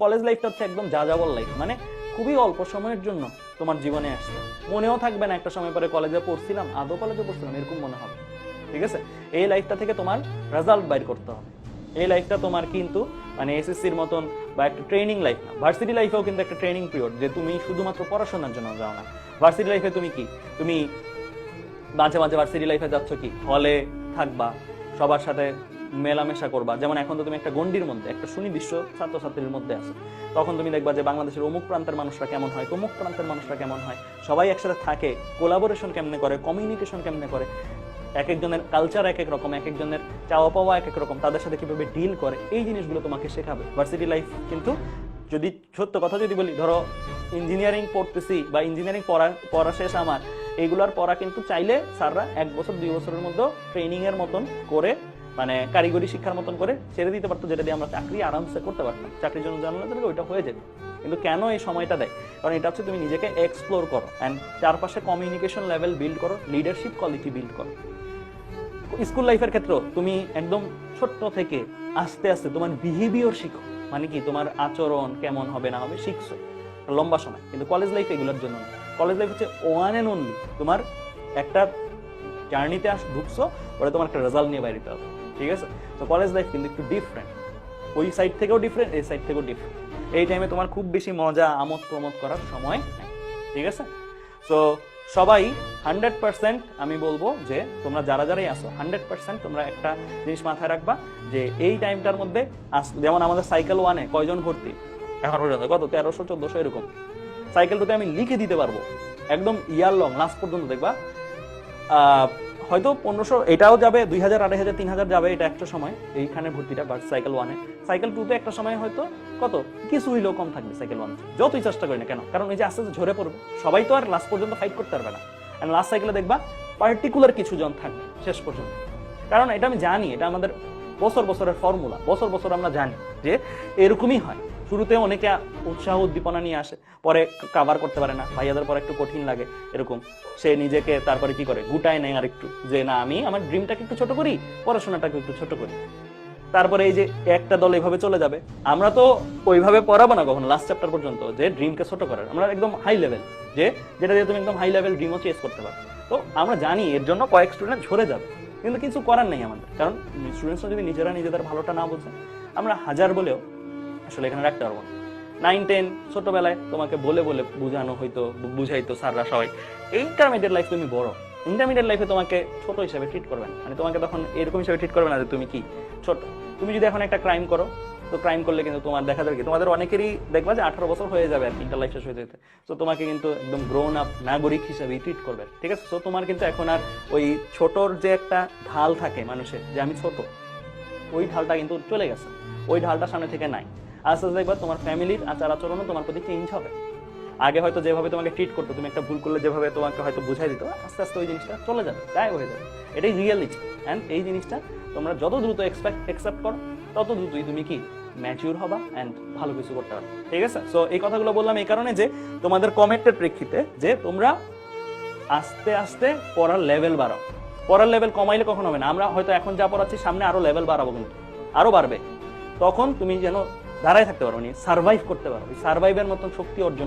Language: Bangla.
কলেজ লাইফটা হচ্ছে একদম যাযাবর লাইফ, মানে খুবই অল্প সময়ের জন্য তোমার জীবনে আসছে, মনেও থাকবে না একটা সময় পরে কলেজে পড়ছিলাম, আদৌ কলেজে পড়ছিলাম এরকম মনে হবে। ঠিক আছে, এই লাইফটা থেকে তোমার রেজাল্ট বাইর করতে হবে। এই লাইফটা তোমার কিন্তু মানে এসএসসির মতন বা একটা ট্রেনিং লাইফ না, ভার্সিটি লাইফেও কিন্তু একটা ট্রেনিং পিরিয়ড, যে তুমি শুধুমাত্র পড়াশোনার জন্য যাও না। ভার্সিটি লাইফে তুমি কি, তুমি মাঝে মাঝে ভার্সিটি লাইফে যাচ্ছ কি, হলে থাকবা, সবার সাথে মেলামেশা করবা। যেমন এখন তো তুমি একটা গণ্ডির মধ্যে, একটা সুনির্দিষ্ট ছাত্রছাত্রীর মধ্যে আছো, তখন তুমি দেখবা যে বাংলাদেশের অমুক প্রান্তের মানুষরা কেমন হয়, তমুক প্রান্তের মানুষরা কেমন হয়, সবাই একসাথে থাকে, কোলাবোরেশন কেমনে করে, কমিউনিকেশন কেমনে করে, এক একজনের কালচার এক এক রকম, এক একজনের চাওয়া পাওয়া এক এক রকম, তাদের সাথে কিভাবে ডিল করে, এই জিনিসগুলো তোমাকে শেখাবে ভার্সিটি লাইফ। কিন্তু যদি সত্য কথা যদি বলি, ধরো ইঞ্জিনিয়ারিং পড়তেছি বা ইঞ্জিনিয়ারিং পড়া শেষ আমার, এইগুলার পড়া কিন্তু চাইলে স্যাররা 1 বছর 2 বছরের মধ্যে ট্রেনিং এর মতন করে, মানে কারিগরি শিক্ষার মতন করে ছেড়ে দিতে পারতো, যেটা দিয়ে আমরা চাকরি আরামসে করতে পারতাম, চাকরির জন্য জানালে তাহলে ওইটা হয়ে যেত। কিন্তু কেন এই সময়টা দেয়? কারণ এটা হচ্ছে তুমি নিজেকে এক্সপ্লোর করো অ্যান্ড চারপাশে কমিউনিকেশন লেভেল বিল্ড করো, লিডারশিপ কোয়ালিটি বিল্ড করো। স্কুল লাইফের ক্ষেত্রে তুমি একদম ছোট্ট থেকে আস্তে আস্তে তোমার বিহেভিয়ার শিখো, মানে কি তোমার আচরণ কেমন হবে না হবে শিখছো লম্বা সময়। কিন্তু কলেজ লাইফ এগুলোর জন্য না। কলেজ লাইফ হচ্ছে ওয়ান অ্যান্ড অনলি তোমার একটা জার্নিতে ঢুকছো, ওটা তোমার একটা রেজাল্ট নিয়ে বাইরে হবে। ঠিক আছে, তো কলেজ লাইফ কিন্তু একটু ডিফারেন্ট, ওই সাইড থেকেও ডিফারেন্ট, এই সাইড থেকেও ডিফারেন্ট। এই টাইমে তোমার খুব বেশি মজা আমোদ প্রমোদ করার সময় নেই। ঠিক আছে, সো সবাই 100% আমি বলবো যে তোমরা যারা যারাই আসো 100% তোমরা একটা জিনিস মাথায় রাখবা, যে এই টাইমটার মধ্যে যেমন আমাদের সাইকেল 1-এ কয়জন ভর্তি এখন পর্যন্ত, কত 1300 1400 এরকম। সাইকেল 2-তে আমি লিখে দিতে পারবো একদম ইয়ার লং লাস্ট পর্যন্ত, দেখবা হয়তো 1500 এটাও যাবে, 2000 2500 3000 যাবে, এটা একটা সময় এইখানে ভর্তিটা। বাট সাইকেল 1-এ, সাইকেল 2-তে একটা সময় হয়তো কত কিছু হইলেও কম থাকবে সাইকেল 1, যতই চেষ্টা করি না কেন, কারণ এই যে আস্তে আস্তে ঝরে পড়বে, সবাই তো আর লাস্ট পর্যন্ত ফাইট করতে পারবে না। এন্ড লাস্ট সাইকেলে দেখবা পার্টিকুলার কিছু জন থাকবে শেষ পর্যন্ত, কারণ এটা আমি জানি, এটা আমাদের বছর বছরের ফর্মুলা, বছর বছর আমরা জানি যে এরকমই হয়। শুরুতে অনেকে উৎসাহ উদ্দীপনা নিয়ে আসে, পরে কাভার করতে পারে না, ভাইয়াদের পরে একটু কঠিন লাগে এরকম, সে নিজেকে তারপরে কি করে গুটায় নেয় আর একটু, যে না আমি আমার ড্রিমটাকে একটু ছোট করি, পড়াশোনাটাকে একটু ছোট করি। তারপরে এই যে একটা দল এইভাবে চলে যাবে, আমরা তো ওইভাবে পড়াবো না কখনো লাস্ট চ্যাপ্টার পর্যন্ত যে ড্রিমকে ছোট করার, আমরা একদম হাই লেভেল, যে যেটা দিয়ে তুমি একদম হাই লেভেল ড্রিমও চেস করতে পারো। তো আমরা জানি এর জন্য কয়েক স্টুডেন্ট ঝরে যাবে, কিন্তু কিছু করার নেই আমাদের, কারণ স্টুডেন্টসরা যদি নিজেরা নিজেদের ভালোটা না বোঝে, আমরা হাজার বলেও আসলে এখানে রাখতে পারবো না। 9-10 ছোটবেলায় তোমাকে বলে বলে বুঝানো হয়তো, বুঝাইতো স্যাররা সবাই। ইন্টারমিডিয়েট লাইফ তুমি বড়, ইন্টারমিডিয়েট লাইফে তোমাকে ছোট হিসেবে ট্রিট করবে না, মানে তোমাকে তখন এরকম হিসেবে ট্রিট করবে না যে তুমি কি ছোট। তুমি যদি এখন একটা ক্রাইম করো, তো ক্রাইম করলে কিন্তু তোমার দেখা যাবে কি, তোমাদের অনেকেরই দেখবা যে 18 বছর হয়ে যাবে আর কি, ইন্টার লাইফ শেষ হয়ে যেতে, তো তোমাকে কিন্তু একদম গ্রোন আপ নাগরিক হিসেবে ট্রিট করবে। ঠিক আছে, তো তোমার কিন্তু এখন আর ওই ছোটর যে একটা ঢাল থাকে মানুষের, যে আমি ছোট, ওই ঢালটা কিন্তু চলে গেছে, ওই ঢালটা সামনে থেকে নাই। আস্তে আস্তে দেখবা তোমার ফ্যামিলির আচার আচরণও তোমার প্রতি চেঞ্জ হবে। আগে হয়তো যেভাবে তোমাকে ট্রিট করতো, তুমি একটা ভুল করলে যেভাবে তোমাকে হয়তো বুঝাই দিত, আস্তে আস্তে ওই জিনিসটা চলে যাবে, গায়েব হয়ে যাবে। এটাই রিয়েলিটি। অ্যান্ড এই জিনিসটা তোমরা যত দ্রুত অ্যাকসেপ্ট করো, তত দ্রুতই তুমি কি ম্যাচিউর হবা অ্যান্ড ভালো কিছু করতে পারবে। ঠিক আছে, সো এই কথাগুলো বললাম এই কারণে যে তোমাদের কমেন্টের প্রেক্ষিতে, যে তোমরা আস্তে আস্তে পড়ার লেভেল বাড়াও। পড়ার লেভেল কমাইলে কখন হবে না, আমরা হয়তো এখন যা পড়াচ্ছি সামনে আরো লেভেল বাড়াবো, কিন্তু আরো বাড়বে, তখন তুমি যেন দাঁড়ায় থাকতে পারো, সার্ভাইভ করতে পারো, সার্ভাইভের মতন শক্তি অর্জন